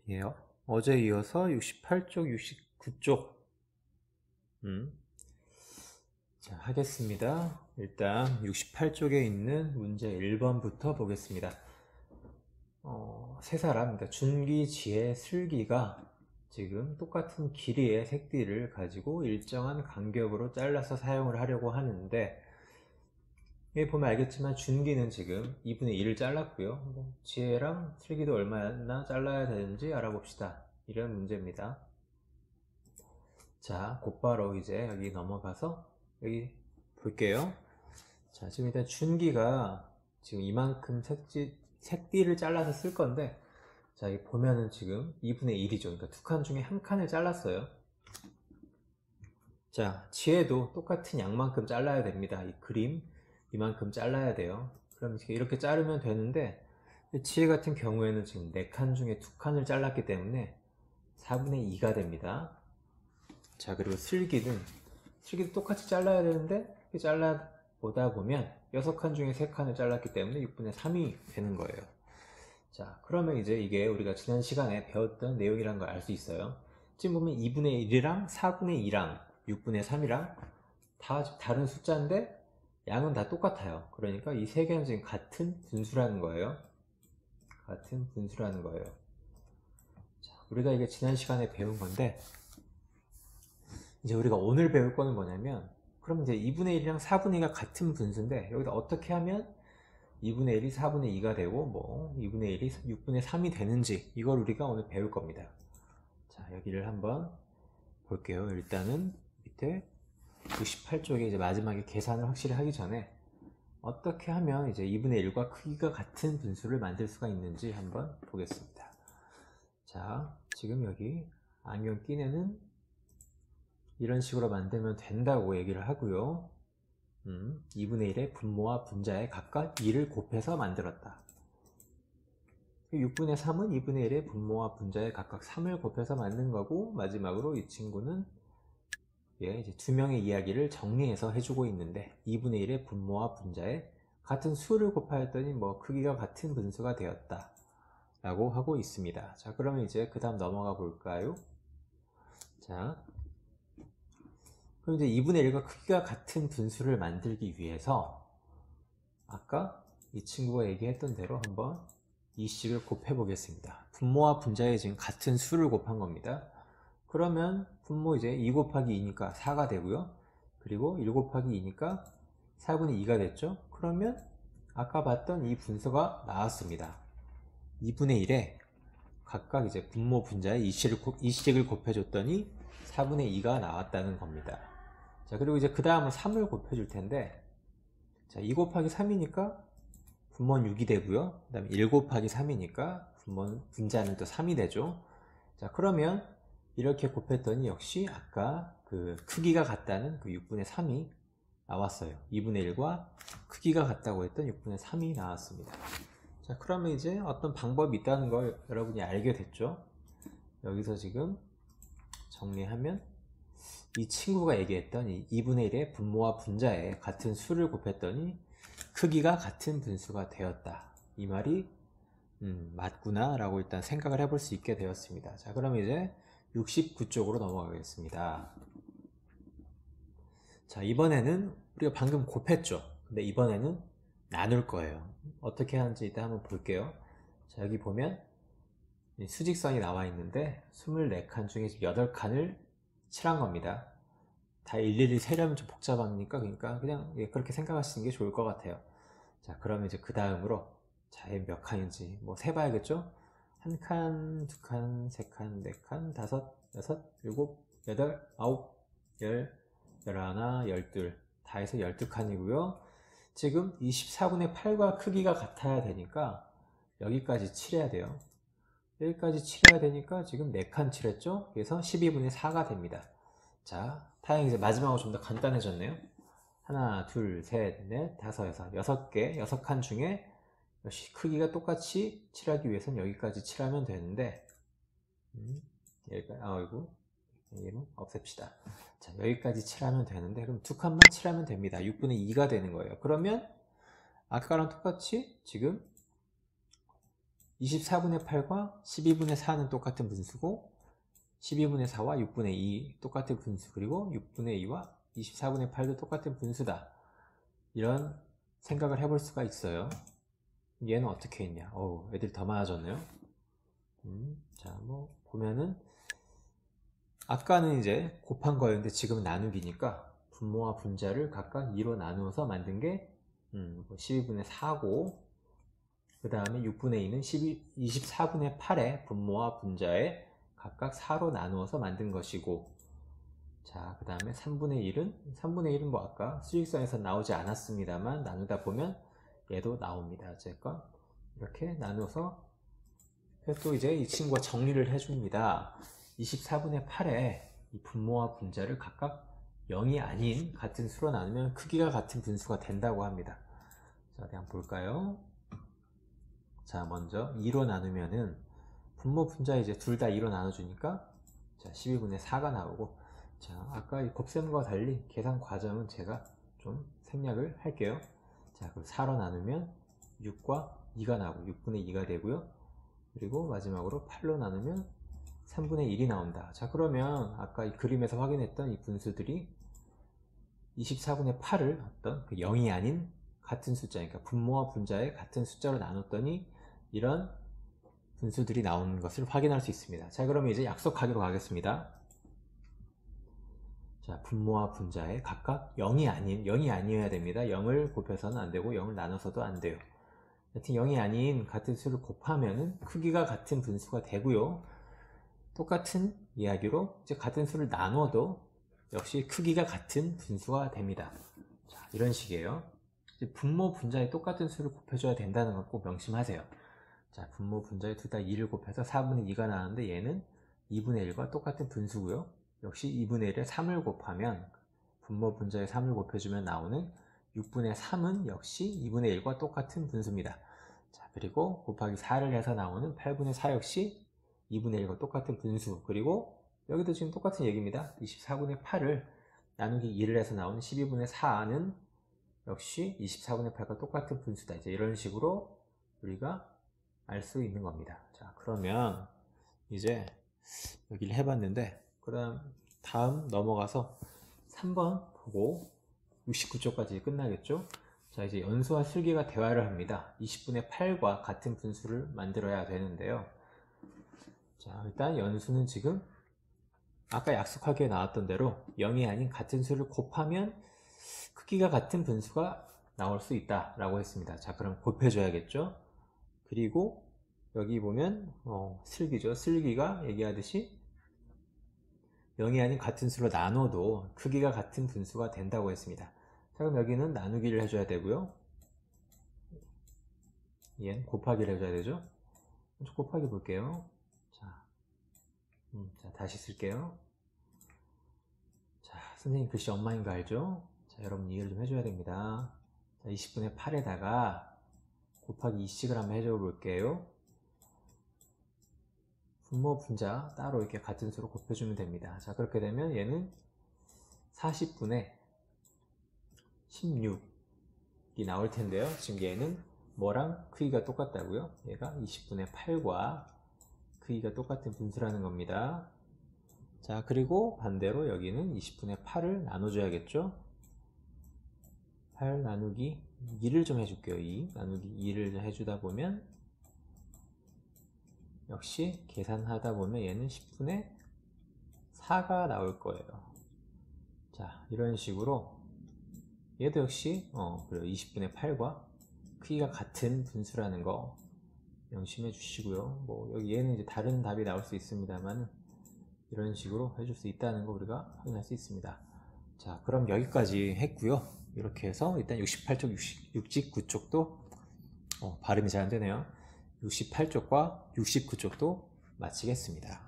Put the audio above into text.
예, 어제 이어서 68쪽, 69쪽 자, 하겠습니다. 일단 68쪽에 있는 문제 1번부터 보겠습니다. 세 사람, 그러니까 준기, 지혜, 슬기가 지금 똑같은 길이의 색띠를 가지고 일정한 간격으로 잘라서 사용을 하려고 하는데, 여기 보면 알겠지만 준기는 지금 2분의 1을 잘랐고요. 지혜랑 슬기도 얼마나 잘라야 되는지 알아봅시다. 이런 문제입니다. 자, 곧바로 이제 여기 넘어가서 여기 볼게요. 자, 지금 일단 준기가 지금 이만큼 색띠를 잘라서 쓸 건데, 자, 여기 보면은 지금 2분의 1이죠. 그러니까 두 칸 중에 한 칸을 잘랐어요. 자, 지혜도 똑같은 양만큼 잘라야 됩니다. 이 그림 이만큼 잘라야 돼요. 그럼 이렇게 자르면 되는데, 지혜 같은 경우에는 지금 4칸 중에 2칸을 잘랐기 때문에 4분의 2가 됩니다. 자, 그리고 슬기도 똑같이 잘라야 되는데, 이렇게 잘라보다 보면 6칸 중에 3칸을 잘랐기 때문에 6분의 3이 되는 거예요. 자, 그러면 이제 이게 우리가 지난 시간에 배웠던 내용이란 걸 알 수 있어요. 지금 보면 2분의 1이랑 4분의 2랑 6분의 3이랑 다 다른 숫자인데 양은 다 똑같아요. 그러니까 이 세 개는 지금 같은 분수라는 거예요. 같은 분수라는 거예요. 자, 우리가 이게 지난 시간에 배운 건데, 이제 우리가 오늘 배울 거는 뭐냐면, 그럼 이제 2분의 1이랑 4분의 2가 같은 분수인데, 여기다 어떻게 하면 2분의 1이 4분의 2가 되고, 뭐 2분의 1이 6분의 3이 되는지, 이걸 우리가 오늘 배울 겁니다. 자, 여기를 한번 볼게요. 일단은 밑에 98쪽에 이제 마지막에 계산을 확실히 하기 전에 어떻게 하면 이제 2분의 1과 크기가 같은 분수를 만들 수가 있는지 한번 보겠습니다. 자, 지금 여기 안경 낀 애는 이런 식으로 만들면 된다고 얘기를 하고요. 2분의 1의 분모와 분자에 각각 2를 곱해서 만들었다. 6분의 3은 2분의 1의 분모와 분자에 각각 3을 곱해서 만든 거고, 마지막으로 이 친구는 이제 두 명의 이야기를 정리해서 해주고 있는데, 2분의 1의 분모와 분자에 같은 수를 곱하였더니 뭐 크기가 같은 분수가 되었다 라고 하고 있습니다. 자, 그러면 이제 그 다음 넘어가 볼까요? 자, 그럼 이제 2분의 1과 크기가 같은 분수를 만들기 위해서 아까 이 친구가 얘기했던 대로 한번 이 식을 곱해 보겠습니다. 분모와 분자에 지금 같은 수를 곱한 겁니다. 그러면 분모 이제 2 곱하기 2니까 4가 되고요. 그리고 1 곱하기 2니까 4분의 2가 됐죠. 그러면 아까 봤던 이 분수가 나왔습니다. 2분의 1에 각각 이제 분모 분자에 이 식을 곱해줬더니 4분의 2가 나왔다는 겁니다. 자, 그리고 이제 그 다음은 3을 곱해줄 텐데, 자, 2 곱하기 3이니까 분모는 6이 되고요. 그 다음에 1 곱하기 3이니까 분자는 또 3이 되죠. 자, 그러면 이렇게 곱했더니 역시 아까 그 크기가 같다는 그 6분의 3이 나왔어요. 2분의 1과 크기가 같다고 했던 6분의 3이 나왔습니다. 자, 그러면 이제 어떤 방법이 있다는 걸 여러분이 알게 됐죠. 여기서 지금 정리하면 이 친구가 얘기했던 이 2분의 1의 분모와 분자에 같은 수를 곱했더니 크기가 같은 분수가 되었다. 이 말이 맞구나 라고 일단 생각을 해볼 수 있게 되었습니다. 자, 그럼 이제 69쪽으로 넘어가겠습니다. 자, 이번에는 우리가 방금 곱했죠. 근데 이번에는 나눌 거예요. 어떻게 하는지 일단 한번 볼게요. 자, 여기 보면 수직선이 나와 있는데 24칸 중에 8칸을 칠한 겁니다. 다 일일이 세려면 좀 복잡하니까 그냥 그렇게 생각하시는 게 좋을 것 같아요. 자, 그러면 이제 그 다음으로 자, 몇 칸인지 뭐 세봐야겠죠? 한 칸, 두 칸, 세 칸, 네 칸, 다섯, 여섯, 일곱, 여덟, 아홉, 열, 열하나, 열둘, 다 해서 12칸이고요. 지금 24분의 8과 크기가 같아야 되니까 여기까지 칠해야 돼요. 여기까지 칠해야 되니까 지금 4칸 칠했죠? 그래서 12분의 4가 됩니다. 자, 다행히 이제 마지막으로 좀 더 간단해졌네요. 하나, 둘, 셋, 넷, 다섯, 여섯 개, 6칸 중에 역시 크기가 똑같이 칠하기 위해서는 여기까지 칠하면 되는데, 여기까지, 아이고, 얘는 없앱시다. 자, 여기까지 칠하면 되는데, 그럼 두 칸만 칠하면 됩니다. 6분의 2가 되는 거예요. 그러면 아까랑 똑같이 지금 24분의 8과 12분의 4는 똑같은 분수고 12분의 4와 6분의 2 똑같은 분수, 그리고 6분의 2와 24분의 8도 똑같은 분수다. 이런 생각을 해볼 수가 있어요. 얘는 어떻게 했냐? 애들이 더 많아졌네요. 자, 뭐 보면은 아까는 이제 곱한 거였는데 지금은 나누기니까 분모와 분자를 각각 2로 나누어서 만든 게 12분의 4고, 그 다음에 6분의 2는 24분의 8의 분모와 분자에 각각 4로 나누어서 만든 것이고, 자, 그 다음에 3분의 1은 뭐 아까 수직선에서 나오지 않았습니다만 나누다 보면 얘도 나옵니다. 어쨌건 이렇게 나누어서 또 이제 이 친구가 정리를 해줍니다. 24분의 8에 이 분모와 분자를 각각 0이 아닌 같은 수로 나누면 크기가 같은 분수가 된다고 합니다. 자, 어디 한번 볼까요? 자, 먼저 2로 나누면은 분모 분자 이제 둘 다 2로 나눠주니까 자, 12분의 4가 나오고, 자, 아까 이 곱셈과 달리 계산 과정은 제가 좀 생략을 할게요. 자, 그럼 4로 나누면 6과 2가 나오고 6분의 2가 되고요. 그리고 마지막으로 8로 나누면 3분의 1이 나온다. 자, 그러면 아까 이 그림에서 확인했던 이 분수들이 24분의 8을 어떤 그 0이 아닌 같은 숫자니까 분모와 분자의 같은 숫자로 나눴더니 이런 분수들이 나오는 것을 확인할 수 있습니다. 자, 그러면 이제 약속하기로 가겠습니다. 자, 분모와 분자에 각각 0이 아니어야 됩니다. 0을 곱해서는 안 되고 0을 나눠서도 안 돼요. 하여튼 0이 아닌 같은 수를 곱하면은 크기가 같은 분수가 되고요. 똑같은 이야기로 이제 같은 수를 나눠도 역시 크기가 같은 분수가 됩니다. 자, 이런 식이에요. 이제 분모 분자에 똑같은 수를 곱해줘야 된다는 걸 꼭 명심하세요. 자, 분모 분자에 둘 다 2를 곱해서 4분의 2가 나왔는데 얘는 2분의 1과 똑같은 분수고요. 역시 2분의 1에 3을 곱하면 분모 분자에 3을 곱해주면 나오는 6분의 3은 역시 2분의 1과 똑같은 분수입니다. 자, 그리고 곱하기 4를 해서 나오는 8분의 4 역시 2분의 1과 똑같은 분수, 그리고 여기도 지금 똑같은 얘기입니다. 24분의 8을 나누기 2를 해서 나오는 12분의 4는 역시 24분의 8과 똑같은 분수다. 이제 이런 식으로 우리가 알 수 있는 겁니다. 자, 그러면 이제 여기를 해봤는데, 그럼 다음 넘어가서 3번 보고 69쪽까지 끝나겠죠? 자, 이제 연수와 슬기가 대화를 합니다. 20분의 8과 같은 분수를 만들어야 되는데요. 자, 일단 연수는 지금 아까 약속하기에 나왔던 대로 0이 아닌 같은 수를 곱하면 크기가 같은 분수가 나올 수 있다 라고 했습니다. 자, 그럼 곱해줘야겠죠? 그리고 여기 보면 슬기죠. 슬기가 얘기하듯이 0이 아닌 같은 수로 나눠도 크기가 같은 분수가 된다고 했습니다. 자, 그럼 여기는 나누기를 해줘야 되고요. 얘는 곱하기를 해줘야 되죠. 먼저 곱하기 볼게요. 자, 다시 쓸게요. 자, 선생님 글씨 엄마인 거 알죠? 자, 여러분 이해를 좀 해줘야 됩니다. 자, 20분의 8에다가 곱하기 2씩을 한번 해줘 볼게요. 분모 분자 따로 이렇게 같은 수로 곱해주면 됩니다. 자, 그렇게 되면 얘는 40분의 16이 나올 텐데요. 지금 얘는 뭐랑 크기가 똑같다고요? 얘가 20분의 8과 크기가 똑같은 분수라는 겁니다. 자, 그리고 반대로 여기는 20분의 8을 나눠줘야겠죠? 8 나누기 2를 좀 해줄게요. 2 나누기 2를 해주다 보면 역시 계산하다 보면 얘는 10분의 4가 나올 거예요. 자, 이런 식으로 얘도 역시 그래요. 20분의 8과 크기가 같은 분수라는 거 명심해 주시고요. 뭐 여기 얘는 이제 다른 답이 나올 수 있습니다만 이런 식으로 해줄 수 있다는 거 우리가 확인할 수 있습니다. 자, 그럼 여기까지 했고요. 이렇게 해서 일단 68쪽, 69쪽도 발음이 잘 안되네요. 68쪽과 69쪽도 마치겠습니다.